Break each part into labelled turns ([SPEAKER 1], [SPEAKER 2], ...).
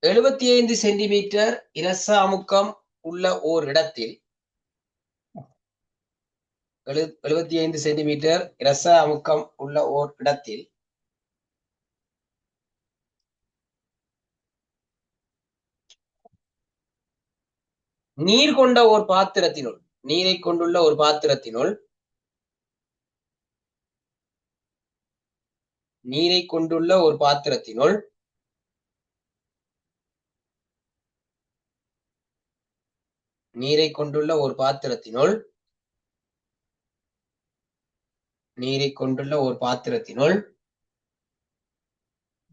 [SPEAKER 1] 75 centimetre இரச அமுக்கம் உள்ள ஓர் இடத்தில் 75 centimetre இரச அமுக்கம் உள்ள ஓர் இடத்தில் நீர் கொண்ட ஒரு பாத்திரத்தினுள் நீரை கொண்டுள்ள ஒரு பாத்திரத்தினுள் நீரை கொண்டுள்ள ஒரு பாத்திரத்தினுள் நீரை கொண்டுள்ள ஒரு பாத்திரத்தினுள் நீரை கொண்டுள்ள ஒரு பாத்திரத்தினுள்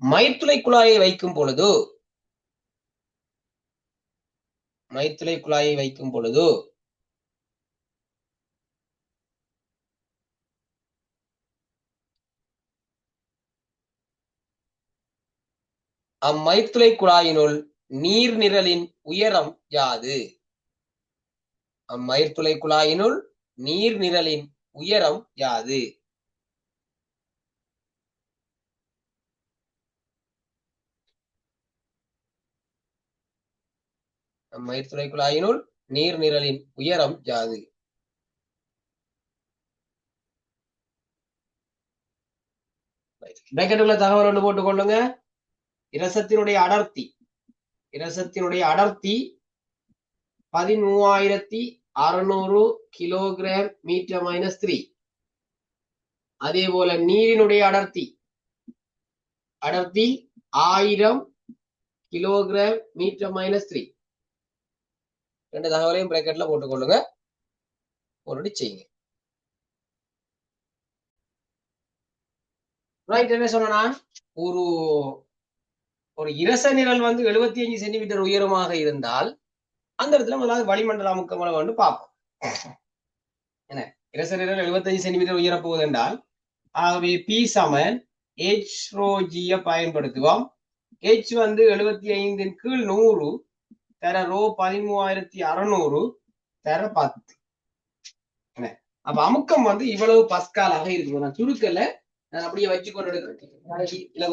[SPEAKER 1] மயிர்த்துளை குழாயை வைக்கும் பொழுது மயிர்த்துளை குழாயை வைக்கும் பொழுது அம்மயிர்த்துளை குழாயினுள் நீர் நிரலின் உயரம் யாது? அம்மயிர்த்துளை குழாயினுள் நீர் நிரலின் உயரம் யாது? அம்மயிர்த்துளை குழாயினுள் நீர் நிரலின் உயரம் யாது? பிராக்கெட்டுக்குள்ள தகவல் ஒன்று போட்டுக் கொள்ளுங்க. இரசத்தினுடைய அடர்த்தி 13,600 கிலோகிராம் மீட்டர் -3. அதே போல நீரினுடைய அடர்த்தி 1000 கிலோகிராம் மீட்டர் -3. ரெண்டு தகவலையும் பிராக்கெட்ல போட்டுக்கொள்ளுங்க. போட்டு செய்யுங்க. ரைட். என்ன சொன்னா ஒரு இரச நிரல் 75 சென்டிமீட்டர் உயரமாக இருந்தால் அந்த இடத்துல முதலாவது வளிமண்டல அமுக்கங்களை வந்து பார்ப்போம். என்ன இரச நிரல் 75 சென்டிமீட்டர் உயர போகுது என்றால் ஆகவே P சமன் H ρg பயன்படுத்துவோம். H 75 கீழ் 100 தர ரோ 13,600 தர 10. அப்ப அமுக்கம் இவ்வளவு பஸ்காலாக இருக்கு. நான் சுருக்கல நான் அப்படியே வச்சு கொண்டு எடுக்கிறேன்.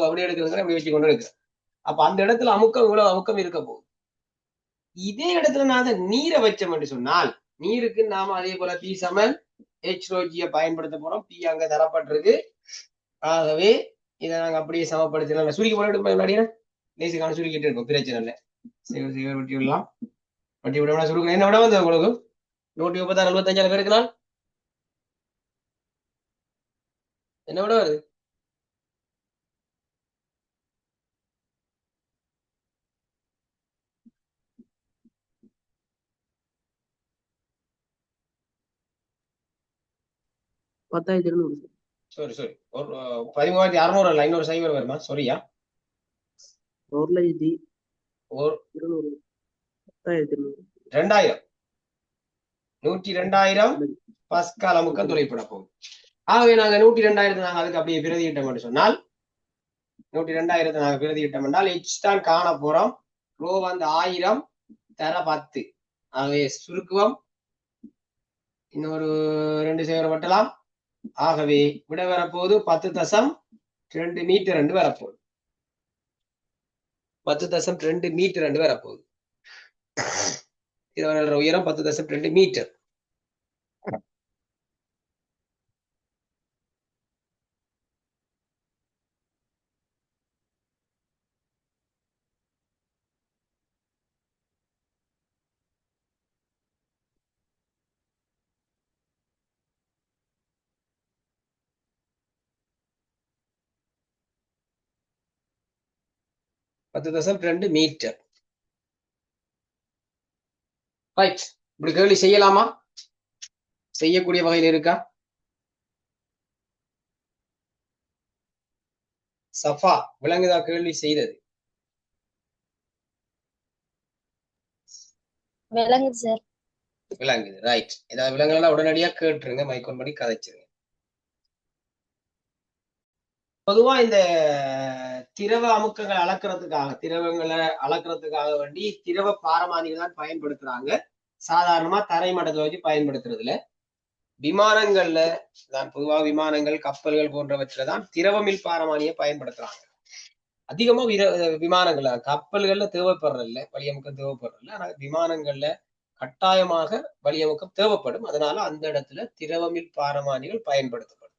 [SPEAKER 1] அப்படியே எடுக்கிறேன், அப்படியே வச்சு கொண்டு எடுக்கிறேன். அப்ப அந்த இடத்துல அமுக்கம் இவ்வளவு அமுக்கம் இருக்க போகுது. இதே இடத்துல நான் நீரை வச்சோம் என்று சொன்னால் நீருக்கு நாம அதே போல P சமன் H ρg பயன்படுத்த போறோம். P அங்க தரப்பட்டிருக்கு. ஆகவே இதை நாங்க அப்படியே சமப்படுத்தினா சுருக்கி போட எடுப்போம். முன்னாடியே லேசுக்கான சுருக்கிட்டு இருக்கோம். பிரச்சனை இல்லை. வெட்டி விடலாம். வெட்டி விட சுருக்கணும். என்ன விட வந்து உங்களுக்கு 136 75 பெருக்கினால் என்ன விட வருது? சாரி சாரி 13,600 அல்ல, இன்னொரு சைவர் வருமா? சாரியா, 102,000 பஸ்கால் அமுக்கம் தொலைப்பட போகும். ஆகவே நாங்க 102,000 நாங்க அதுக்கு அப்படியே பிரதியிட்டம் என்று சொன்னால் 102,000 நாங்க பிரதியிட்டம் என்றால் H தான் காண போறோம். ரோ 1000 தர 10. ஆகவே சுருக்குவோம். இன்னொரு 2 சேவரை வட்டலாம். ஆகவே விட வரப்போது 10.2 மீட்டர் என்று வரப்போகுது. 10.2 மீட்டர் என்று வரப்போகுது. இதோட உயரம் 10.2 மீட்டர். மீட்டர். ரைட். இப்படி கேள்வி செய்யலாமா? செய்யக்கூடிய வகையில் இருக்கா? சஃபா விளங்குதா கேள்வி செய்தது?
[SPEAKER 2] விளங்குது சார்.
[SPEAKER 1] விளங்குது. ரைட். ஏதாவது விலங்குகளா உடனடியா கேட்டுருங்க. மைக்கோன் படி கதைச்சிருங்க. பொதுவா இந்த திரவ அமுக்கங்களை அளக்கிறதுக்காக வேண்டி திரவ பாரமானிகள் தான் பயன்படுத்துறாங்க. சாதாரணமா தரை மட்டத்தை வச்சு பயன்படுத்துறதுல விமானங்கள்ல தான் பொதுவாக விமானங்கள் கப்பல்கள் போன்றவற்றில தான் திரவமில் பாரமானியை பயன்படுத்துறாங்க. அதிகமா விமானங்கள் கப்பல்கள்ல தேவைப்படுறதில்ல, வழியமுக்கம் தேவைப்படுறதில்ல. ஆனா விமானங்கள்ல கட்டாயமாக வழியமுக்கம் தேவைப்படும். அதனால அந்த இடத்துல திரவமில் பாரமானிகள் பயன்படுத்தப்படும்.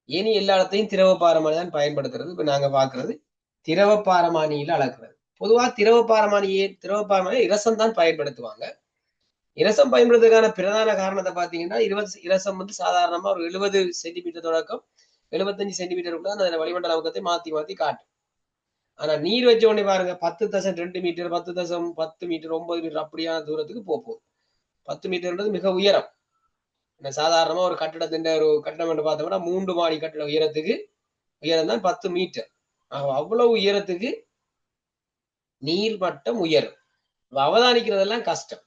[SPEAKER 1] இனி எல்லா இடத்தையும் திரவ பாரமானி தான் பயன்படுத்துறது. இப்ப நாங்க பாக்குறது திரவ பாரமானியில அளக்குறது. பொதுவா திரவ பாரமானி இரசம் தான் பயன்படுத்துவாங்க. இரசம் பயன்படுத்துறதுக்கான பிரதான காரணத்தை பாத்தீங்கன்னா, இரசம் வந்து சாதாரணமா ஒரு 70 சென்டிமீட்டர் தொடக்கம் 75 சென்டிமீட்டருக்குள்ள அந்த வளிமண்டல அமுக்கத்தை மாத்தி மாத்தி காட்டும். ஆனா நீர் வச்ச உடனே பாருங்க 10.2 மீட்டர் 10 மீட்டர் 9 மீட்டர் அப்படியான தூரத்துக்கு போகும். 10 மீட்டர்ன்றது மிக உயரம். சாதாரணமா ஒரு கட்டடத்தின் ஒரு கட்டடம் என்று பார்த்தோம்னா 3 மாடி கட்டட உயரத்துக்கு உயரம் தான் 10 மீட்டர். அவ்வளவு உயரத்துக்கு நீர்மட்டம் உயரும். அவதானிக்கிறதெல்லாம் கஷ்டம்.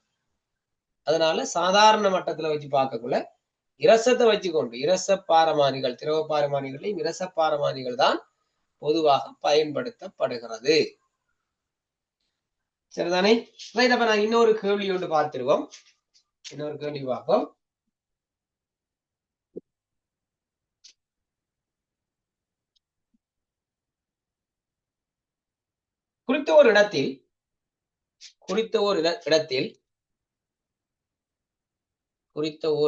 [SPEAKER 1] அதனால சாதாரண மட்டத்துல வச்சு பார்க்கக்குள்ள இரசத்தை வச்சுக்கொண்டு இரச பாரமானிகள் திரவ பாரமானிகளையும் இரச பாரமானிகள் தான் பொதுவாக பயன்படுத்தப்படுகிறது. சரிதானே? ரைட். அப்ப நான் இன்னொரு கேள்வி ஒன்று பார்த்துருவோம். இன்னொரு கேள்வி பார்ப்போம். குறித்த ஒரு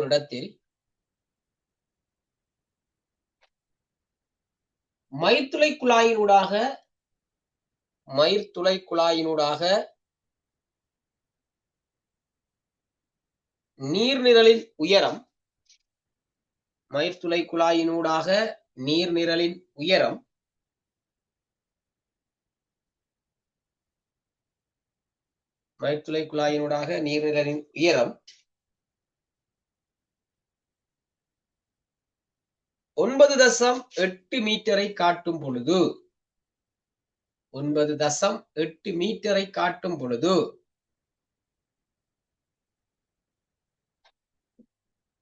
[SPEAKER 1] இடத்தில் மயிர்த்துளை குழாயினூடாக நீர்நிரலின் உயரம் மயிர்த்துளை குழாயினூடாக நீர்நிரலின் உயரம் 9.8 மீட்டரை காட்டும் பொழுது 9.8 மீட்டரை காட்டும் பொழுது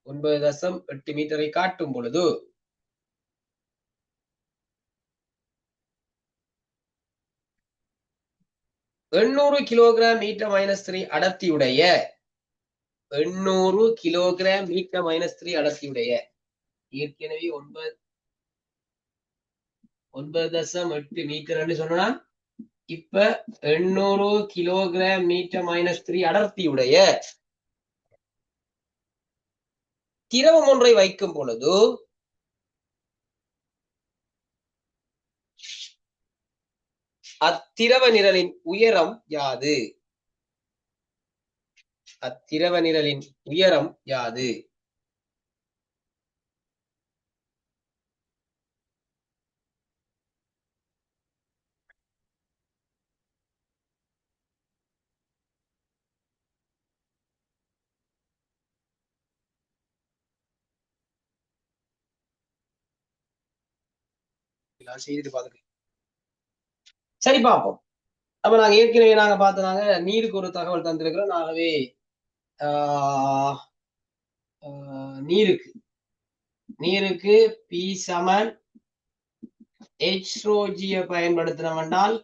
[SPEAKER 1] 9.8 மீட்டரை காட்டும் பொழுது 800 கிலோகிராம் மீட்டர் -3 அடர்த்தியுடைய 800 கிலோகிராம் மீட்டர் -3 அடர்த்தியுடைய ஏற்கனவே 9.8 மீட்டர் சொன்னா இப்ப 800 கிலோகிராம் மீட்டர் -3 அடர்த்தியுடைய திரவம் ஒன்றை வைக்கும் பொழுது அத்திரவ நிரலின் உயரம் யாது? சரி பார்ப்போம். அப்ப நாங்க ஏற்கனவே பார்த்தோம், நீருக்கு ஒரு தகவல் தந்திருக்கிறோம். ஆகவே நீருக்கு P சமன் H⍴G பயன்படுத்தினோம் என்றால்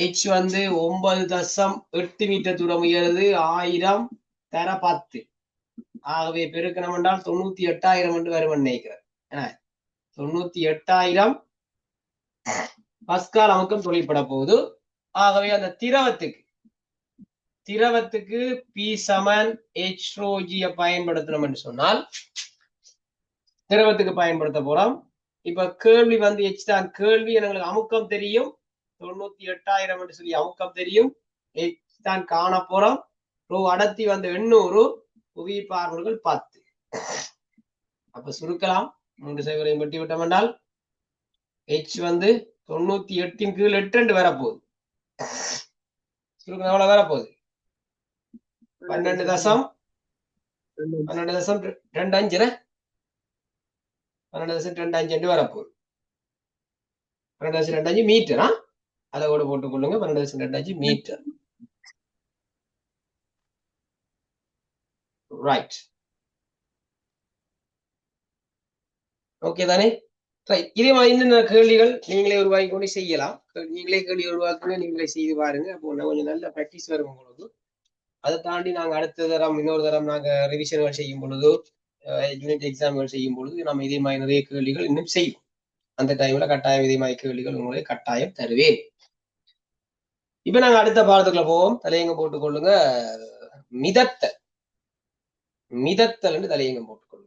[SPEAKER 1] H வந்து 9.8 மீட்டர் தூரம் உயருது 1000 தர 10. ஆகவே பெருக்கணும் என்றால் 98,000 என்று வரும் நினைக்கிறேன். 98,000 பஸ்கால் அமுக்கம் தொழிற்பட போகுது. ஆகவே அந்த திரவத்துக்கு P சமன் H⍴G பயன்படுத்தணும் என்று சொன்னால் திரவத்துக்கு பயன்படுத்த போறோம். இப்ப கேள்வி வந்து H தான் கேள்வி. எங்களுக்கு அமுக்கம் தெரியும் 98,000 என்று சொல்லி அமுக்கம் தெரியும். H தான் காண போறோம். அடர்த்தி வந்து 800 புவியீர்ப்பு பார்முகள் 10. அப்ப சுருக்கலாம் 3 சைவரையும் வெட்டி விட்டோம் என்றால் H வந்து 98 கீழ் 8 வரப்போகுது. சுருக்கம் எவ்வளவு வரப்போகுது? 12.25 12.25 வரப்போகுது. 12.25 மீட்டரா? அதை கூட போட்டுக் கொள்ளுங்க. 12.25 மீட்டர். ரைட். ஓகே தானே? இதே மாதிரி இன்னும் கேள்விகள் நீங்களே உருவாக்கி கொண்டு செய்யலாம். நீங்களே கேள்வி உருவாக்குங்க, நீங்களே செய்து பாருங்க. அப்போ கொஞ்சம் நல்ல ப்ராக்டிஸ் வரும் உங்களுக்கு. அதை தாண்டி நாங்க அடுத்த தரம் இன்னொரு தரம் நாங்க ரிவிஷன்கள் செய்யும் பொழுது யூனிட் எக்ஸாம்கள் செய்யும் பொழுது நம்ம இதே மாதிரி நிறைய கேள்விகள் இன்னும் செய்வோம். அந்த டைம்ல கட்டாய விதிமாய் கேள்விகள் உங்களை கட்டாயம் தருவேன். இப்ப நாங்க அடுத்த பாடத்துக்குள்ள போவோம். தலையங்கம் போட்டுக்கொள்ளுங்க. மிதத்தல். மிதத்தல் என்று தலையங்கம் போட்டுக்கொள்ளுங்க.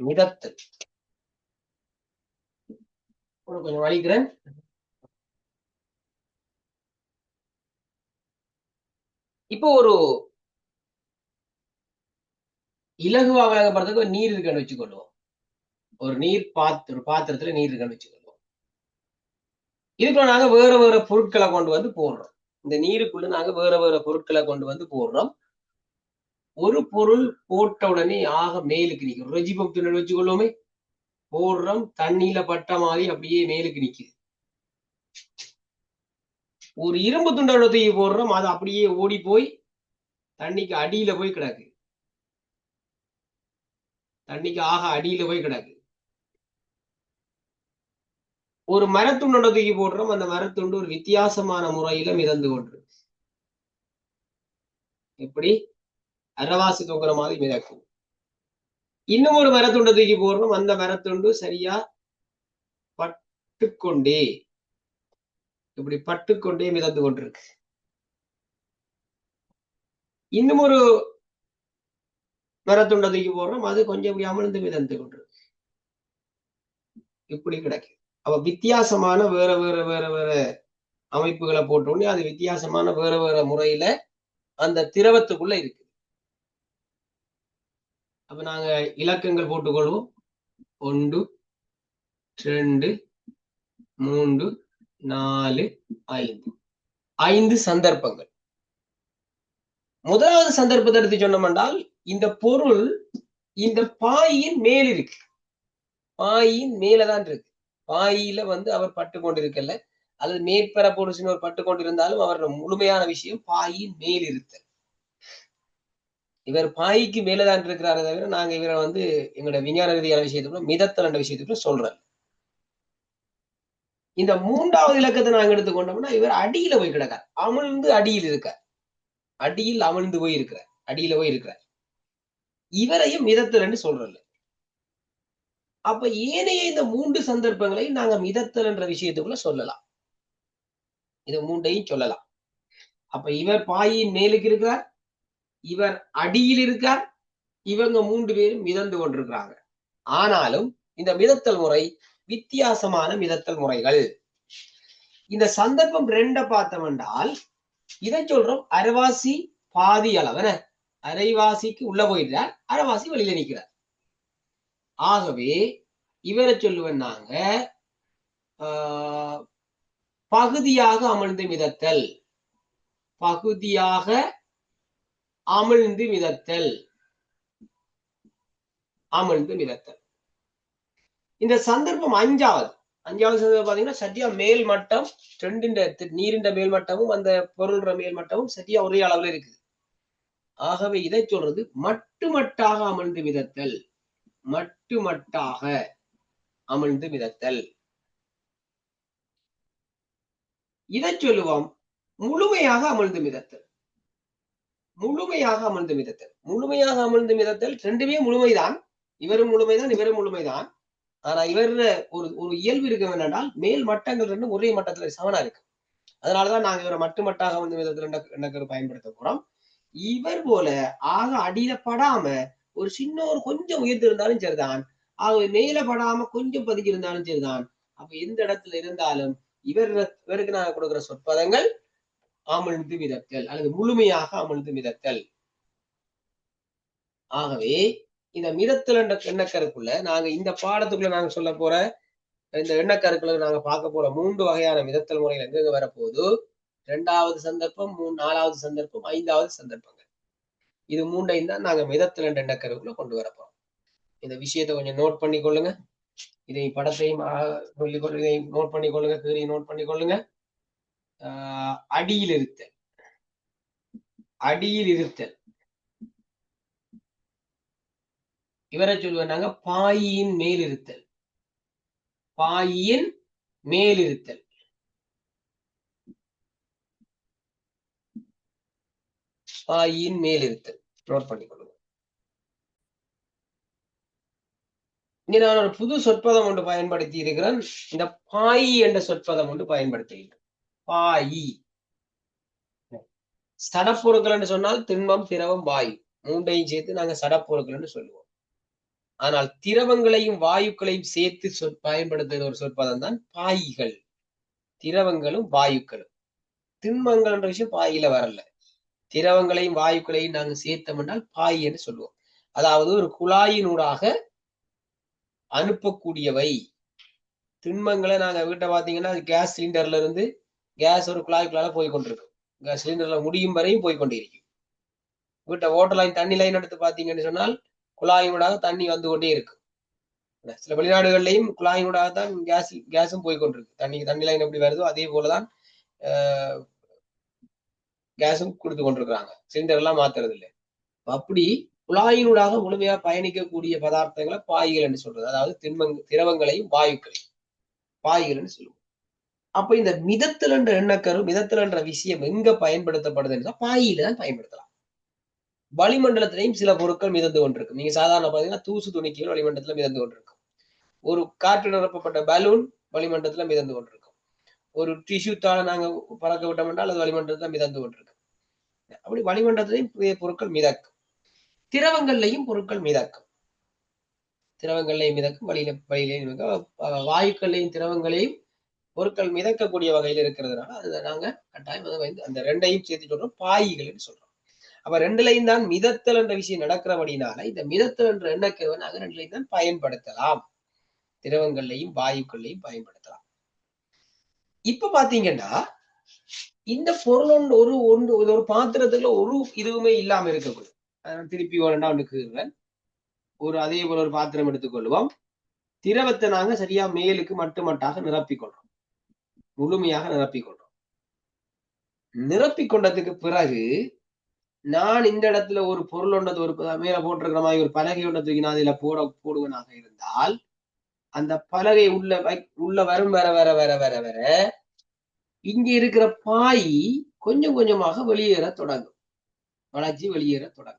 [SPEAKER 1] மிதத்தல் கொஞ்சம் வலிக்கிறேன். இப்போ ஒரு இலகுவா வழங்கப்படுறதுக்கு ஒரு நீர் இருக்குன்னு வச்சுக்கொள்வோம். ஒரு பாத்திரத்துல நீர் இருக்குன்னு வச்சுக்கொள்வோம். இதுக்குள்ள நாங்க வேற வேற பொருட்களை கொண்டு வந்து போடுறோம். இந்த நீருக்குள்ள நாங்க வேற வேற பொருட்களை கொண்டு வந்து போடுறோம். ஒரு பொருள் போட்ட உடனே ஆக மேலுக்கு நிற்கும். ரெஜிபம் துணை வச்சுக்கொள்வோமே, போடுறோம், தண்ணியில பட்ட மாதிரி அப்படியே மேலுக்கு நிக்குது. ஒரு இரும்பு துண்டோட தூக்கி போடுறோம், அது அப்படியே ஓடி போய் தண்ணிக்கு அடியில போய் கிடக்கு. தண்ணிக்கு ஆக அடியில போய் கிடக்கு. ஒரு மரத்துண்டோட தூக்கி போடுறோம், அந்த மரத்துண்டு ஒரு வித்தியாசமான முறையில மிதந்து கொண்டு எப்படி அரவாசி தொங்குற மாதிரி மிதக்கும். இன்னும் ஒரு மரத்துண்டை தூக்கி போடுறோம், அந்த மரத்துண்டு சரியா பட்டுக்கொண்டே இப்படி பட்டுக்கொண்டே மிதந்து கொண்டிருக்கு. இன்னும் ஒரு மரத்துண்டை தூக்கி போடுறோம், அது கொஞ்சம் இப்படி அமிழ்ந்து மிதந்து கொண்டிருக்கு. இப்படி கிடைக்கும். அப்ப வித்தியாசமான வேற வேற வேற வேற அமைப்புகளை போட்டோடனே அது வித்தியாசமான வேற வேற முறையில அந்த திரவத்துக்குள்ள இருக்கு. அப்ப நாங்க இலக்கங்கள் போட்டுக்கொள்வோம். 1 2 3 4 5 5 சந்தர்ப்பங்கள். முதலாவது சந்தர்ப்பத்தை எடுத்து சொன்னோம் என்றால், இந்த பொருள் இந்த பாயின் மேல் இருக்கு. பாயின் மேலதான் இருக்கு. பாயில வந்து அவர் பட்டு கொண்டிருக்கல, அல்லது மேற்பரப்போடு சின்ன பட்டு கொண்டிருந்தாலும் அவரோட முழுமையான விஷயம் பாயின் மேல் இருத்தல். இவர் பாய்க்கு மேலதான் இருக்கிறாரு தவிர நாங்க இவரை வந்து எங்களோட விஞ்ஞான ரீதியான விஷயத்துக்குள்ள மிதத்தல் என்ற விஷயத்துக்குள்ள சொல்றேன். இந்த 3வது இலக்கத்தை நாங்க எடுத்துக்கொண்டோம்னா இவர் அடியில போய் கிடக்கார். அமிழ்ந்து அடியில் இருக்கார். அடியில் அமிழ்ந்து போய் இருக்கிறார். அடியில போய் இருக்கிறார். இவரையும் மிதத்தல் என்று சொல்றல. அப்ப ஏனைய இந்த 3 சந்தர்ப்பங்களை நாங்க மிதத்தல் என்ற விஷயத்துக்குள்ள சொல்லலாம். இது 3ஐயும் சொல்லலாம். அப்ப இவர் பாயின் மேலுக்கு இருக்கிறார், இவர் அடியில் இருக்கார், இவங்க 3 பேரும் மிதந்து கொண்டிருக்கிறாங்க. ஆனாலும் இந்த மிதத்தல் முறை வித்தியாசமான மிதத்தல் முறைகள். இந்த சந்தர்ப்பம் 2 பார்த்தோம் என்றால் இதை சொல்றோம் அரைவாசி பாதி அளவன. அரைவாசிக்கு உள்ள போயிட்டார், அரைவாசி வெளியில நிற்கிறார். ஆகவே இவரை சொல்லுவேன் நாங்க பகுதியாக அமிழ்ந்து மிதத்தல். பகுதியாக அமிழ்ந்து மிதத்தல். அமிழ்ந்து மிதத்தல். இந்த சந்தர்ப்பம் 5வது சந்தர்ப்பம் பாத்தீங்கன்னா சரியா மேல் மட்டம் நீரின் மேல் மட்டமும் அந்த பொருள்ற மேல் மட்டமும் சரியா ஒரே அளவுல இருக்குது. ஆகவே இதை சொல்றது மட்டுமட்டாக அமிழ்ந்து மிதத்தல். மட்டுமட்டாக அமிழ்ந்து மிதத்தல். இதை சொல்லுவோம் முழுமையாக அமிழ்ந்து மிதத்தல். முழுமையாக அமிழ்ந்து மிதத்தல். முழுமையாக அமிழ்ந்து மிதத்தல் ரெண்டுமே முழுமைதான். இவரும் முழுமைதான், இவரும் முழுமைதான். ஆனா இவர் ஒரு இயல்பு இருக்க வேண்டால் மேல் மட்டங்கள் ரெண்டும் ஒரே மட்டத்துல சமனா இருக்கு. அதனாலதான் நாங்க இவரை மட்டுமட்டாக அமிழ்ந்து மிதத்தல் பயன்படுத்த போறோம். இவர் போல ஆக அடியில படாம ஒரு சின்ன ஒரு கொஞ்சம் உயர்ந்து இருந்தாலும் சரிதான், ஆக மேல படாம கொஞ்சம் பதுக்கி இருந்தாலும் சரிதான். அப்ப எந்த இடத்துல இருந்தாலும் இவருக்கு நாங்க கொடுக்கிற சொற்பதங்கள் அமிழ்ந்து மிதத்தல் அல்லது முழுமையாக அமிழ்ந்து மிதத்தல். ஆகவே இந்த மிதத்தல் என்ற எண்ணக்கருக்குள்ள நாங்க இந்த பாடத்துக்குள்ள நாங்க சொல்ல போற இந்த எண்ணக்கருக்குள்ள நாங்க பார்க்க போற 3 வகையான மிதத்தல் முறைகள் எங்க வரப்போகுது. 2வது சந்தர்ப்பம், 4வது சந்தர்ப்பம், 5வது சந்தர்ப்பங்கள். இது 3ஐயும் தான் நாங்க மிதத்தல் என்ற எண்ணக்கருக்குள்ள கொண்டு வரப்போம். இந்த விஷயத்தை கொஞ்சம் நோட் பண்ணிக்கொள்ளுங்க. இதை படத்தையும் சொல்லிக்கொள்ளுங்க, இதை நோட் பண்ணிக்கொள்ளுங்க, கீழே நோட் பண்ணிக்கொள்ளுங்க. அடியில் இருத்தல். அடியில் இருத்தல். இவரை சொல்லுவாங்க பாயின் மேலிருத்தல். பாயின் மேலிருத்தல். பாயின் மேலிருத்தல் நோட் பண்ணிக்கொள்ளுங்க. இங்க நான் ஒரு புது சொற்பதம் ஒன்று பயன்படுத்தி இருக்கிறேன். இந்த பாயி என்ற சொற்பதம் ஒன்று பயன்படுத்தி பாயி. சடப்பொருட்கள் என்று சொன்னால் திண்மம், திரவம், வாயு மூன்றையும் சேர்த்து நாங்க சடப்பொருட்கள் என்று சொல்லுவோம். ஆனால் திரவங்களையும் வாயுக்களையும் சேர்த்து பயன்படுத்துகிற ஒரு சொற்பதம் தான் பாயிகள். திரவங்களும் வாயுக்களும். திண்மங்கள் என்ற விஷயம் பாயில வரல. திரவங்களையும் வாயுக்களையும் நாங்க சேர்த்தோம் என்றால் பாய் என்று சொல்லுவோம். அதாவது ஒரு குழாயினூடாக அனுப்பக்கூடியவை. திண்மங்களை நாங்க வீட்டை பாத்தீங்கன்னா கேஸ் சிலிண்டர்ல இருந்து கேஸ் ஒரு குழாய்க்குள்ளால போய் கொண்டிருக்கும். கேஸ் சிலிண்டர்ல முடியும் வரையும் போய் கொண்டிருக்கும். வீட்டை ஓட்டர் லைன் தண்ணி லைன் எடுத்து பாத்தீங்கன்னு சொன்னால் குழாயினூடாக தண்ணி வந்து கொண்டே இருக்கும். சில வெளிநாடுகள்லையும் குழாயினூடாகத்தான் கேஸும் போய் கொண்டிருக்கு. தண்ணி லைன் எப்படி வருதோ அதே போலதான் கேஸும் கொடுத்து கொண்டிருக்கிறாங்க. சிலிண்டர் எல்லாம் மாத்துறது இல்லை. அப்படி குழாயினூடாக முழுமையா பயணிக்கக்கூடிய பதார்த்தங்களை பாய்கள் என்று சொல்றது. அதாவது திரவங்களையும் வாயுக்களையும் பாய்கள் என்று சொல்லுவோம். அப்ப இந்த மிதத்தல் என்ற எண்ணக்கரு, மிதத்தல் என்ற விஷயம் எங்க பயன்படுத்தப்படுதுன்னா பாயில தான் பயன்படுத்தலாம். வளிமண்டலத்திலையும் சில பொருட்கள் மிதந்து கொண்டிருக்கும். நீங்க சாதாரண பாத்தீங்கன்னா தூசு துணிக்கைகள் வளிமண்டலத்துல மிதந்து கொண்டிருக்கும். ஒரு காற்று நிரப்பப்பட்ட பலூன் வளிமண்டலத்துல மிதந்து கொண்டிருக்கும். ஒரு டிஷ்யூ தாள நாங்க பறக்க விட்டோம் என்றால் அது வளிமண்டலத்துல மிதந்து கொண்டிருக்கும். அப்படி வளிமண்டலத்திலையும் பொருட்கள் மிதக்கும். திரவங்கள்லையும் பொருட்கள் மிதக்கும். திரவங்கள்லையும் மிதக்கும், வழியிலையும் மிதக்கும். வாயுக்கள்லையும் திரவங்களையும் பொருட்கள் மிதக்கக்கூடிய வகையில் இருக்கிறதுனால அதை நாங்க கட்டாயம் அந்த ரெண்டையும் சேர்த்து சொல்றோம் பாய்கள் சொல்றோம். அப்ப ரெண்டுலையும் தான் மிதத்தல் என்ற விஷயம் நடக்கிறபடினால இந்த மிதத்தல் என்ற எண்ணக்கருவை நாங்க ரெண்டுலையும் தான் பயன்படுத்தலாம். திரவங்கள்லையும் வாயுக்கள்லையும் பயன்படுத்தலாம். இப்ப பாத்தீங்கன்னா இந்த பொருள் ஒரு பாத்திரத்துல ஒரு இதுவுமே இல்லாம இருக்கக்கூடாது. திருப்பி ஒன்றுக்குறேன். அதே போல ஒரு பாத்திரம் எடுத்துக்கொள்வோம். திரவத்தை நாங்க சரியா மேலுக்கு மட்டுமட்டாக நிரப்பிக்கொள்றோம். முழுமையாக நிரப்பிக்கொள்றோம். நிரப்பிக்கொண்டதுக்கு பிறகு நான் இந்த இடத்துல ஒரு பொருள் ஒன்றது ஒரு மேல போட்டிருக்கிற மாதிரி ஒரு பலகை ஒன்றை தூக்கி நான் இதுல போடுவனாக இருந்தால் அந்த பலகை உள்ள வரும் வர வர வர வர வர இங்க இருக்கிற பாய் கொஞ்சம் கொஞ்சமாக வெளியேற தொடங்கும். வளர்ச்சி வெளியேற தொடங்கும்.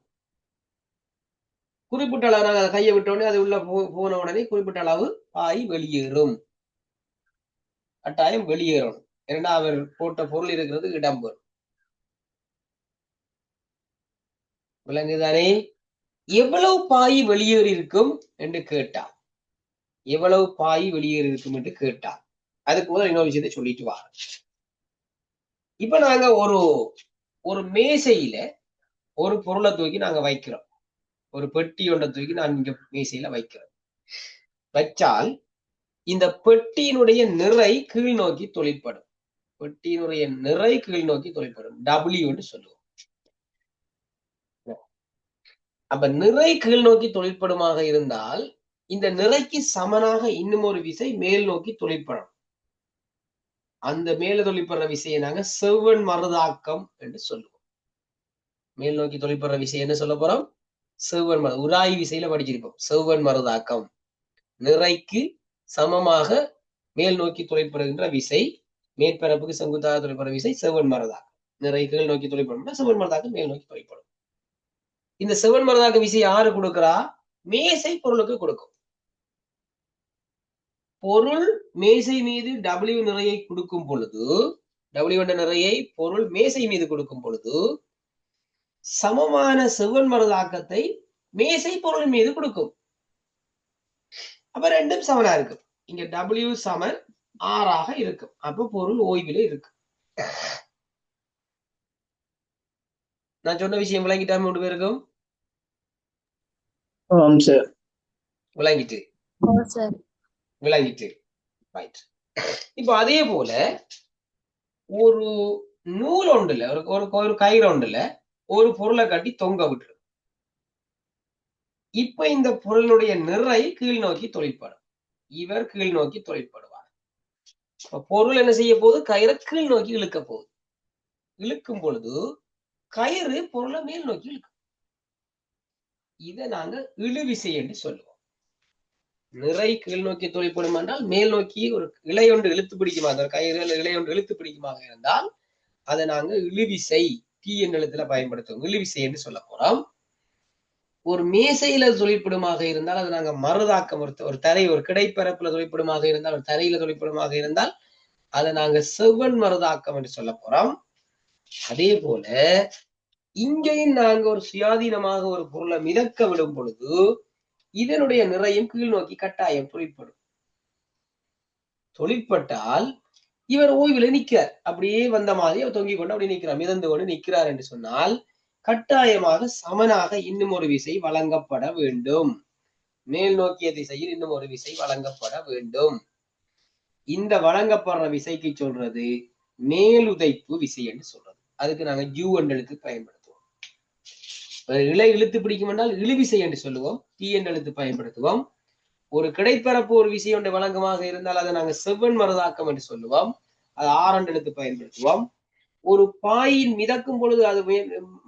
[SPEAKER 1] குறிப்பிட்ட அளவு நாங்கள் அதை கையை விட்ட உடனே அது உள்ள போன உடனே குறிப்பிட்ட அளவு பாய் வெளியேறும். கட்டாயம் வெளியேறணும். ஏன்னா அவர் போட்ட பொருள் இருக்கிறது இடம் வரும். விளங்குதானே? எவ்வளவு பாய் வெளியேறி இருக்கும் என்று கேட்டா, எவ்வளவு பாய் வெளியேறி இருக்கும் என்று கேட்டா, அதுக்கு முதல் இன்னொரு விஷயத்தை சொல்லிட்டு வா. இப்ப நாங்க ஒரு மேசையில ஒரு பொருளை தூக்கி நாங்க வைக்கிறோம். ஒரு பெட்டி ஒன்றை தூக்கி நான் இங்க மேசையில வைக்கிறேன். வச்சால் இந்த பெட்டியினுடைய நிறை கீழ் நோக்கி தொழிற்படும். பெட்டியினுடைய நிறை கீழ் நோக்கி தொழிற்படும். W என்று சொல்லுவோம். அப்ப நிறை கீழ் நோக்கி தொழிற்படுமாக இருந்தால் இந்த நிறைக்கு சமனாக இன்னும் ஒரு விசை மேல் நோக்கி தொழிற்படும். அந்த மேல தொழிற்படுற விசையை நாங்க செவ்வன் மருதாக்கம் என்று சொல்லுவோம். மேல் நோக்கி தொழிற்படுற விசை என்ன சொல்ல போறோம்? செவ்வன் உராய் விசையில படிச்சிருப்போம். செவ்வன் மருதாக்கம். நிறைக்கு சமமாக மேல் நோக்கி தொழிற்படுகின்ற விசை, மேற்பரப்புக்கு செங்குத்தாக தொழிற்படுற விசை செவ்வன் மருதாக்கம். நிறை கீழ் நோக்கி தொழிற்படும் செவ்வன் மருதாக்கம் மேல் நோக்கி தொழிற்படும். இந்த செவ்வன் மருதாக்க விசை யாரு கொடுக்கிறா? மேசை பொருளுக்கு கொடுக்கும். பொருள் மேசை மீது W நிறையை கொடுக்கும் பொழுது, W என்ற நிறையை பொருள் மேசை மீது கொடுக்கும் பொழுது சமமான செவ்வன் மருதாக்கத்தை மேசை பொருள் மீது கொடுக்கும். அப்ப ரெண்டும் சமனா இருக்கும். இங்க W சமன் R இருக்கும். அப்ப பொருள் ஓய்வில இருக்கு. நான் சொன்ன விஷயம் விளங்கிட்டாம மூணு பேருக்கும் விளங்கிட்டு விளங்கிட்டு ரைட். இப்ப அதே போல ஒரு நூல் ஒன்றுல ஒரு கயிறு ஒன்றுல ஒரு பொருளை கட்டி தொங்க விட்டுரு. இப்ப இந்த பொருளுடைய நிறை கீழ் நோக்கி தொழிற்படும். இவர் கீழ் நோக்கி தொழிற்படுவார். பொருள் என்ன செய்ய போகுது? கயிறை கீழ் நோக்கி இழுக்க போகுது. இழுக்கும் பொழுது கயிறு பொருளை மேல் நோக்கி இழுக்கும். இதை நாங்க இழுவிசை என்று சொல்லுவோம். நிறை கீழ் நோக்கி தொழிற்படும் என்றால் மேல் நோக்கி ஒரு இலையொன்று இழுத்து பிடிக்குமா, அந்த கயிறு இலையொன்று இழுத்து பிடிக்குமாக இருந்தால் அதை நாங்க இழுவிசை டி என்ற எழுத்துல பயன்படுத்துவோம். இழுவிசை என்று சொல்ல போறோம். ஒரு மேசையில தொழிற்படுமாக இருந்தால் அது நாங்க மறுதாக்கம், ஒரு தரை, ஒரு கிடைப்பரப்புல தொழிற்படுமாக இருந்தால், ஒரு தரையில தொழிற்படுமாக இருந்தால் அதை நாங்க செவ்வன் மறுதாக்கம் என்று சொல்ல போறோம். அதே போல இங்கேயும் நாங்க ஒரு சுயாதீனமாக ஒரு பொருளை மிதக்க விடும் பொழுது இதனுடைய நிறையும் கீழ் நோக்கி கட்டாயம் தொழிற்படும். தொழிற்பட்டால் இவர் ஓய்வுல நிற்கிறார், அப்படியே வந்த மாதிரி அவர் தொங்கிக் கொண்டு அப்படி நிற்கிறார், மிதந்து கொண்டு நிற்கிறார் என்று சொன்னால் கட்டாயமாக சமனாக இன்னும் ஒரு விசை வழங்கப்பட வேண்டும். மேல் நோக்கிய திசையில் இன்னும் ஒரு விசை வழங்கப்பட வேண்டும். இந்த வழங்கப்படுற விசைக்கு சொல்றது மேலுதைப்பு விசை என்று சொல்றது. அதுக்கு நாங்க யூ என்ற எழுத்து பயன்படுத்துவோம். இலை இழுத்து பிடிக்கும் என்றால் இழுவிசை என்று சொல்லுவோம், டி என்ற எழுத்து பயன்படுத்துவோம். ஒரு கிடைப்பரப்பு ஒரு விசை ஒன்றை வழங்கமாக இருந்தால் அதை நாங்கள் செவ்வன் மறுதாக்கம் என்று சொல்லுவோம், அது ஆர் என்ற எழுத்து பயன்படுத்துவோம். ஒரு பாயின் மிதக்கும் பொழுது அது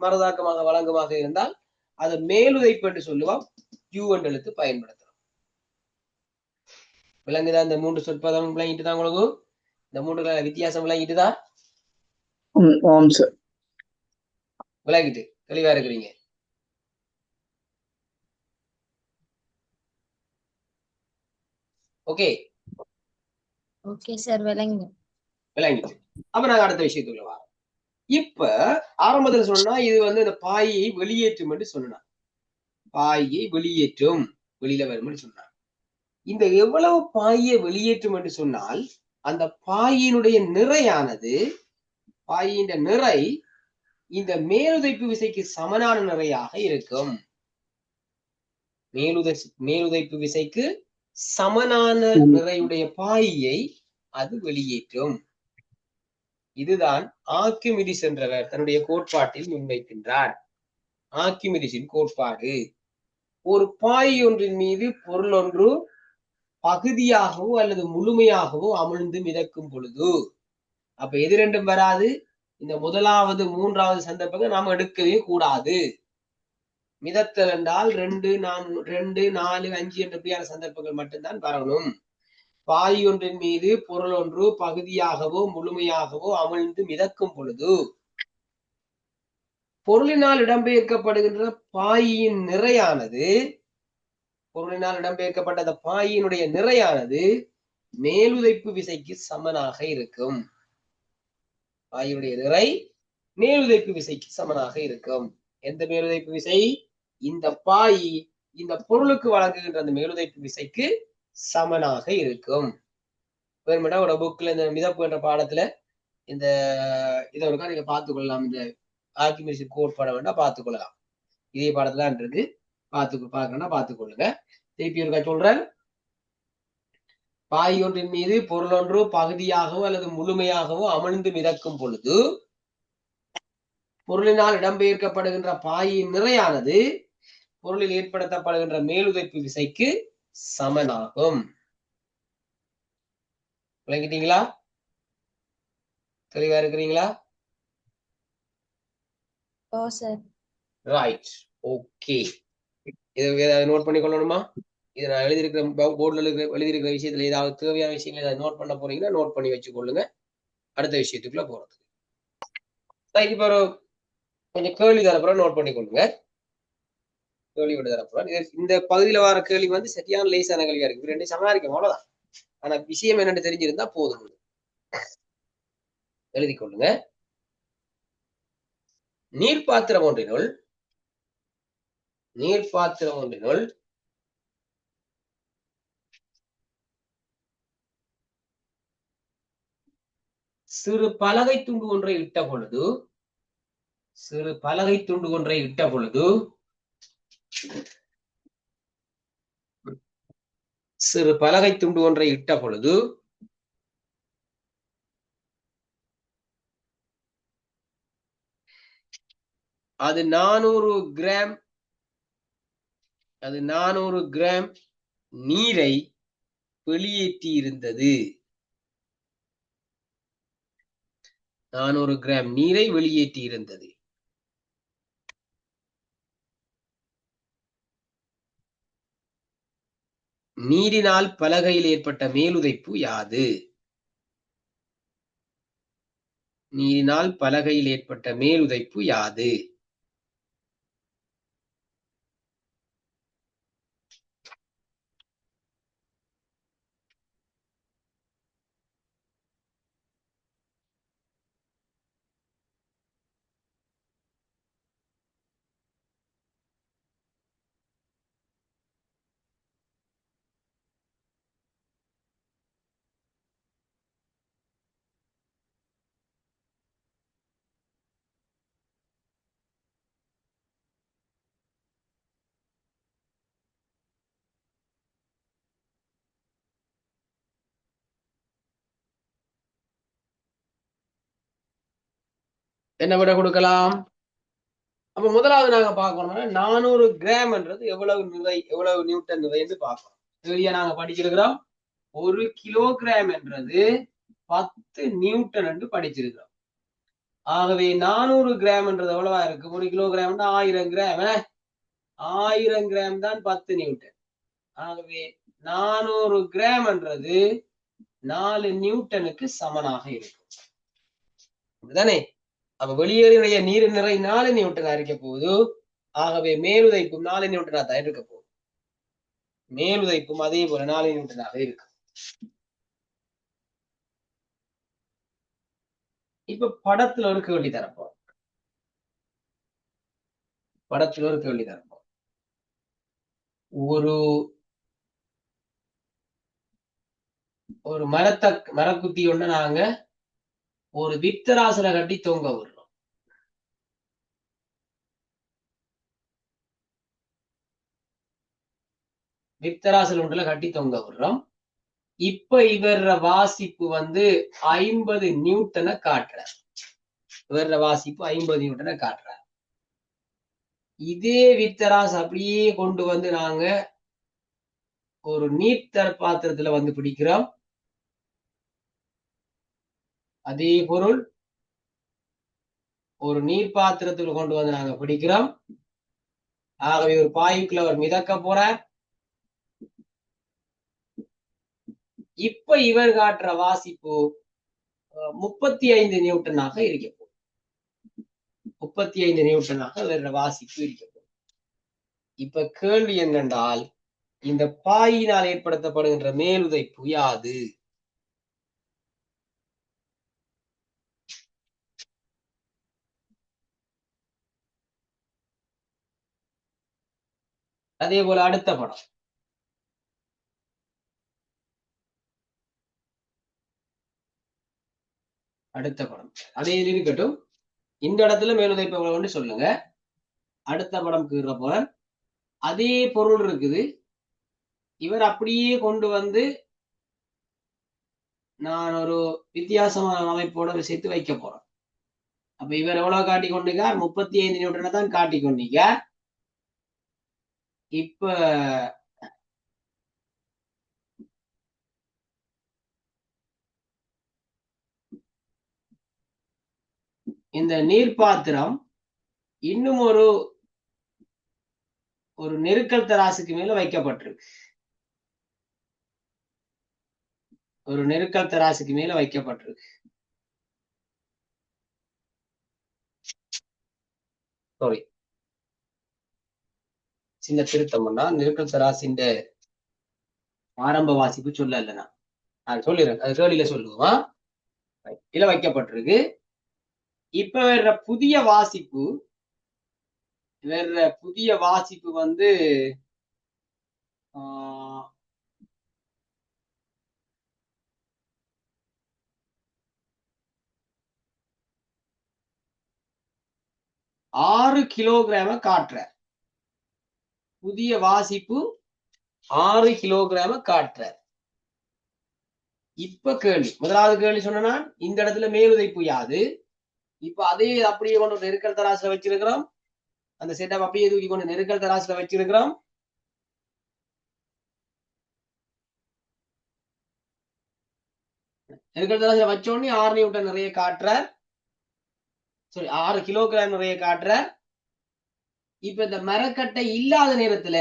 [SPEAKER 1] மறுதாக்கமாக வழங்கமாக இருந்தால் அது மேலுதைப்பு என்று சொல்லுவோம், யூ என்ற எழுத்து பயன்படுத்துறோம். விளங்குதான்? இந்த மூன்று சொற்பதம் விளங்கிட்டு தான் உங்களுக்கு இந்த மூன்று வித்தியாசம் விளங்கிட்டு தான் விளங்கிட்டு தெளிவா இருக்கிறீங்க. ஓகே
[SPEAKER 2] ஓகே சார்,
[SPEAKER 1] விளங்கிட்டு அப்ப நாங்க அடுத்த விஷயத்துக்குள்ள வரோம். இப்ப ஆரம்பத்துல சொன்னா இது இந்த பாயை வெளியேற்றும் என்று சொன்னா, பாயை வெளியேற்றும், வெளியில வரும் சொன்னார். இந்த எவ்வளவு பாயை வெளியேற்றும் என்று சொன்னால் அந்த பாயினுடைய நிறையானது, பாயின் நிறை இந்த மேலுதைப்பு விசைக்கு சமனான நிறையாக இருக்கும். மேலுதைப்பு விசைக்கு சமனான நிறையுடைய பாயை அது வெளியேற்றும். இதுதான் ஆர்க்கிமிடிஸ் என்றவர் தன்னுடைய கோட்பாட்டில் முன்வைக்கின்றார். ஆர்க்கிமிடிஸின் கோட்பாடு, ஒரு பாய் ஒன்றின் மீது பொருள் ஒன்று பகுதியாகவோ அல்லது முழுமையாகவோ அமிழ்ந்து மிதக்கும் பொழுது, அப்ப எது ரெண்டும் வராது, இந்த முதலாவது மூன்றாவது சந்தர்ப்பங்கள் நாம் எடுக்கவே கூடாது. மிதத்தல் என்றால் 2, 4, 5 என்றபடியான சந்தர்ப்பங்கள் மட்டும்தான் வரணும். பாய் ஒன்றின் மீது பொருள் ஒன்று பகுதியாகவோ முழுமையாகவோ அமிழ்ந்து மிதக்கும் பொழுது பொருளினால் இடம்பெயர்க்கப்படுகின்ற பாயின் நிறையானது, பொருளினால் இடம்பெயர்க்கப்பட்ட அந்த பாயினுடைய நிறையானது மேலுதைப்பு விசைக்கு சமனாக இருக்கும். பாயினுடைய நிறை மேலுதைப்பு விசைக்கு சமனாக இருக்கும். எந்த மேலுதைப்பு விசை? இந்த பாய் இந்த பொருளுக்கு வழங்குகின்ற அந்த மேலுதைப்பு விசைக்கு சமனாக இருக்கும். ஒரு புக்ல இந்த மிதப்பு என்ற பாடத்துல இந்த இதை நீங்க பார்த்துக் கொள்ளலாம். இந்த ஆர்க்கிமிடிஸ் கோட்பாட வேண்டாம் பார்த்துக் கொள்ளலாம். இதே பாடத்துல இருக்கு, பார்க்கணும்னா பார்த்துக் கொள்ளுங்க. திருப்பி ஒருக்கா சொல்றேன். பாய் ஒன்றின் மீது பொருள் ஒன்று பகுதியாகவோ அல்லது முழுமையாகவோ அமிழ்ந்து மிதக்கும் பொழுது பொருளினால் இடம்பெயர்க்கப்படுகின்ற பாயின் நிறையானது பொருளில் ஏற்படுத்தப்படுகின்ற மேலுதைப்பு விசைக்கு சமனாகும். விளங்கிட்டீங்களா? தெளிவா இருக்கிறீங்களா? Right, okay. இதை ஏதாவது நோட் பண்ணி கொள்ளணுமா? இதை நான் எழுதியிருக்கிற போர்டில் எழுதியிருக்கிற விஷயத்துல ஏதாவது தேவையான விஷயங்கள் ஏதாவது நோட் பண்ண போறீங்கன்னா நோட் பண்ணி வச்சுக்கொள்ளுங்க. அடுத்த விஷயத்துக்குள்ள போறதுக்கு இப்ப ஒரு கொஞ்சம் கேள்வி தரப்புறம் நோட் பண்ணி கொள்ளுங்க. கேள்வி விட தரப்புறம் இந்த பகுதியில வர கேள்வி சரியான லேசான கேள்வியா இருக்கு. ரெண்டு சமாளிக்கும் அவ்வளவுதான். ஆனா விஷயம் என்னன்னு தெரிஞ்சிருந்தா போதும். எழுதி கொள்ளுங்க. நீர்ப்பாத்திரம் ஒன்றினுள் சிறு பலகை துண்டு ஒன்றை இட்ட பொழுது அது 400 கிராம் நீரை வெளியேற்றி இருந்தது. 400 கிராம் நீரை வெளியேற்றி இருந்தது. நீரினால் பலகையில் ஏற்பட்ட மேலுதைப்பு யாது? நீரினால் பலகையில் ஏற்பட்ட மேலுதைப்பு யாது? என்ன விட கொடுக்கலாம்? அப்ப முதலாவது நாங்க பார்க்கணும்னா 400 கிராம்ன்றது எவ்வளவு நிறை, எவ்வளவு நியூட்டன் நிறைன்னு பார்க்கணும். சரியா? நாங்க படிச்சிருக்கிறோம் 1 கிலோகிராம் என்றது 10 நியூட்டன் என்று படிச்சிருக்கிறோம். ஆகவே 400 கிராம் என்றது எவ்வளவா இருக்கு? 1 கிலோகிராம் 1000 கிராம். 1000 கிராம் தான் 10 நியூட்டன். ஆகவே 400 கிராம் என்றது 4 நியூட்டனுக்கு சமனாக இருக்கும். அப்படிதானே? அப்ப வெளியேறிய நீர் நிறை 4 நியூட்டனா இருக்க போகுது. ஆகவே மேலுதைப்பும் 4 நியூட்டனா தான் இருக்க போகுது. மேலுதைப்பும் அதே போல 4 நியூட்டனாக இருக்கு. இப்ப படத்துல ஒரு கேள்வி தரப்போம். படத்துல ஒரு கேள்வி தரப்போம். ஒரு மரக்குத்தி ஒண்ணு நாங்க ஒரு வித்தராசல கட்டி தொங்க விடுறோம். வித்தராசல் ஒன்றுல கட்டி தொங்க விடுறோம். இப்ப இவர வாசிப்பு 50 நியூட்டனை காட்டுற. இவர வாசிப்பு 50 நியூட்டனை காட்டுற. இதே வித்தராசு அப்படியே கொண்டு நாங்க ஒரு நீர்த்தர பாத்திரத்துல பிடிக்கிறோம். அதே பொருள் ஒரு நீர் பாத்திரத்துல கொண்டு நாங்க பிடிக்கிறோம். ஆகவே ஒரு பாய்க்குள்ள அவர் மிதக்க போறார். இப்ப இவர் காட்டுற வாசிப்பு 35 நியூட்டனாக இருக்க போகுது. 35 நியூட்டனாக இவர வாசிப்பு இருக்க போகுது. இப்ப கேள்வி என்னென்றால், இந்த பாயினால் ஏற்படுத்தப்படுகின்ற மேலுதைப்பு யாது? அதே போல அடுத்த படம். அதே இது இருக்கட்டும். இந்த இடத்துல மேலுதைப்பு எவ்வளவுன்னு சொல்லுங்க. அடுத்த படம் கீற போல அதே பொருள் இருக்குது. இவர் அப்படியே கொண்டு நான் ஒரு வித்தியாசமான அமைப்போட சேர்த்து வைக்க போறேன். அப்ப இவர் எவ்வளவு காட்டி கொண்டிருக்கார்? 35 நியூட்டனை தான் காட்டி கொண்டிருக்கார். இப்ப இந்த நீர் பாத்திரம் இன்னும் ஒரு நெருக்கல் தராசுக்கு மேல வைக்கப்பட்டிருக்கு. ஒரு நெருக்கல் தராசுக்கு மேல வைக்கப்பட்டிருக்கு. சாரி, சின்ன திருத்தம் பண்ணா நெருக்கல் தராசின் ஆரம்ப வாசிப்பு சொல்லல. நான் சொல்லிடுறேன், அது கேள்வியில சொல்லுவோம். இதுல வைக்கப்பட்டிருக்கு. இப்ப வேற புதிய வாசிப்பு 6 கிலோகிராம காட்டுற. புதிய வாசிப்பு 6 கிலோகிராம காட்டுற. இப்ப கேள்வி, முதலாவது கேள்வி சொன்னா இந்த இடத்துல மேலுதைப்பு யாது? இப்ப அதே அப்படியே கொண்டு நெருக்கல் தராசுல வச்சிருக்கிறோம். அந்த செட்டப் அப்படியே தூக்கி கொண்டு நெருக்கல் தராசுல வச்சிருக்கிறோம். நெருக்கல் தராசுல வச்ச உடனே 6 நியூட்டன் நிறைய காட்டுற. சாரி, 6 கிலோகிராம் நிறைய காட்டுற. இப்ப இந்த மரக்கட்டை இல்லாத நேரத்துல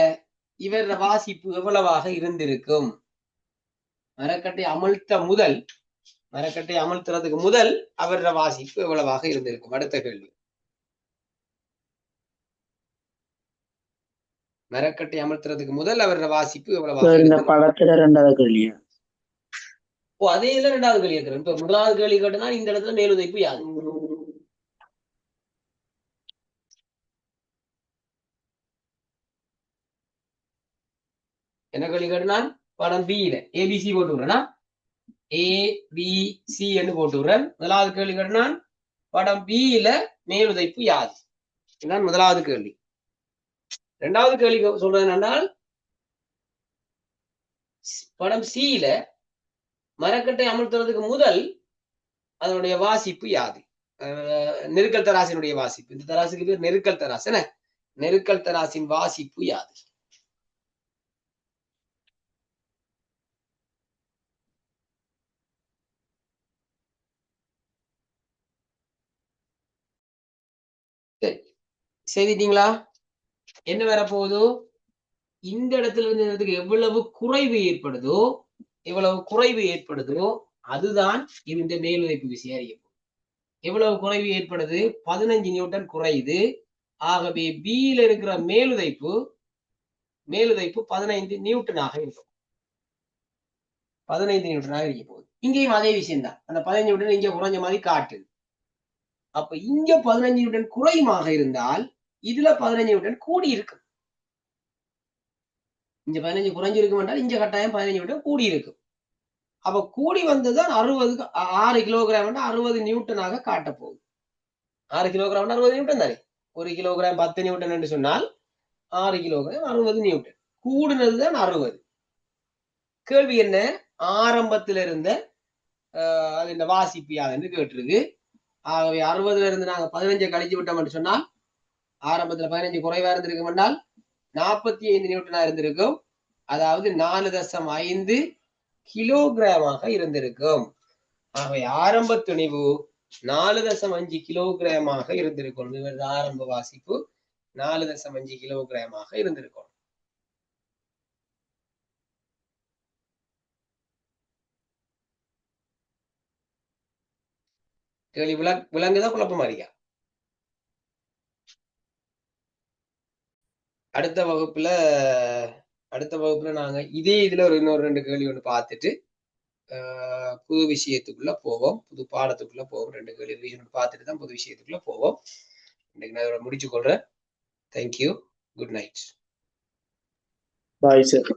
[SPEAKER 1] இவர வாசிப்பு எவ்வளவாக இருந்திருக்கும்? மரக்கட்டை அமழ்த்துறதுக்கு முதல் அவர வாசிப்பு எவ்வளவாக இருந்திருக்கும்? அடுத்த கேள்வி. மரக்கட்டை அமர்த்துறதுக்கு முதல் அவர வாசிப்பு எவ்வளவாக இருந்திருக்கும்?
[SPEAKER 3] படத்துல ரெண்டாவது கேள்வியா?
[SPEAKER 1] ஓ, அதே இதுல ரெண்டாவது கேள்வி கேட்கிறேன். இப்ப முதலாவது கேள்வி கேட்டனா இந்த இடத்துல மேலுதைப்பு யாது? என்ன கேள்வி கேட்டான்? படம் பியில ஏபிசி போட்டு விடுறேன்னா ABC என்று போட்டு விடுறேன். முதலாவது கேள்வி கேட்டான் படம் பியில மேலுதைப்பு யாது? இதுதான் முதலாவது கேள்வி. இரண்டாவது கேள்வி சொல்றது என்னென்றால் படம் சியில மரக்கட்டை அமர்த்துறதுக்கு முதல் அதனுடைய வாசிப்பு யாது? நெருக்கல் தராசினுடைய வாசிப்பு. இந்த தராசுக்கு பேர் நெருக்கல் தராசு. என்ன நெருக்கல் தராசின் வாசிப்பு யாது? செய்திட்டீங்களா? என்ன வரப்போகுது? இந்த இடத்துல இருந்து எவ்வளவு குறைவு ஏற்படுதோ அதுதான் இந்த மேலுதைப்பு விசை அறியும். எவ்வளவு குறைவு ஏற்படுது? 15 நியூட்டன் குறையுது. ஆகவே பியில இருக்கிற மேலுதைப்பு 15 நியூட்டனாக இருக்கும். 15 நியூட்டனாக இருக்க போகுது. இங்கேயும் அதே விஷயம் தான். அந்த 15 நியூட்டன் இங்க குறைஞ்ச மாதிரி காட்டுது. அப்ப இங்க 15 நியூட்டன் குறையுமாக இருந்தால் இதுல 15 நியூட்டன் கூடி இருக்கு. இங்க 15 குறைஞ்சிருக்கும் என்றால் இங்க கட்டாயம் 15 நியூட்டன் கூடி இருக்கும். அப்ப கூடி வந்ததுதான் 6 கிலோகிராம் 60 நியூட்டனாக காட்ட போகுது. 6 கிலோகிராம் 60 நியூட்டன் தானே. 1 கிலோகிராம் 10 நியூட்டன் என்று சொன்னால் 6 கிலோகிராம் 60 நியூட்டன். கூடுனதுதான் 60. கேள்வி என்ன? ஆரம்பத்துல இருந்த அது இந்த வாசிப்பு யாதுன்னு கேட்டிருக்கு. ஆகவே 60ல இருந்து நாங்க 15 கழிச்சு விட்டோம் என்று சொன்னால் ஆரம்பத்துல 15 குறைவா இருந்திருக்கும் என்றால் 45 நியூட்டனா இருந்திருக்கும். அதாவது 4.5 கிலோகிராமாக இருந்திருக்கும். ஆகவே ஆரம்ப துணிவு 4.5 கிலோகிராமாக இருந்திருக்கும். ஆரம்ப வாசிப்பு 4.5 கிலோகிராமாக இருந்திருக்கும். கேள்வி விளங்குதா? குழப்பமா இருக்கா? அடுத்த வகுப்புல நாங்க இதே இதுல இன்னொரு 2 கேள்வி ஒன்று பார்த்துட்டு புது விஷயத்துக்குள்ள போவோம். புது பாடத்துக்குள்ள போவோம். 2 கேள்வி பார்த்துட்டு தான் புது விஷயத்துக்குள்ள போவோம். இன்னைக்கு நான் முடிச்சு கொள்றேன். Thank you. Good night.
[SPEAKER 3] Bye sir.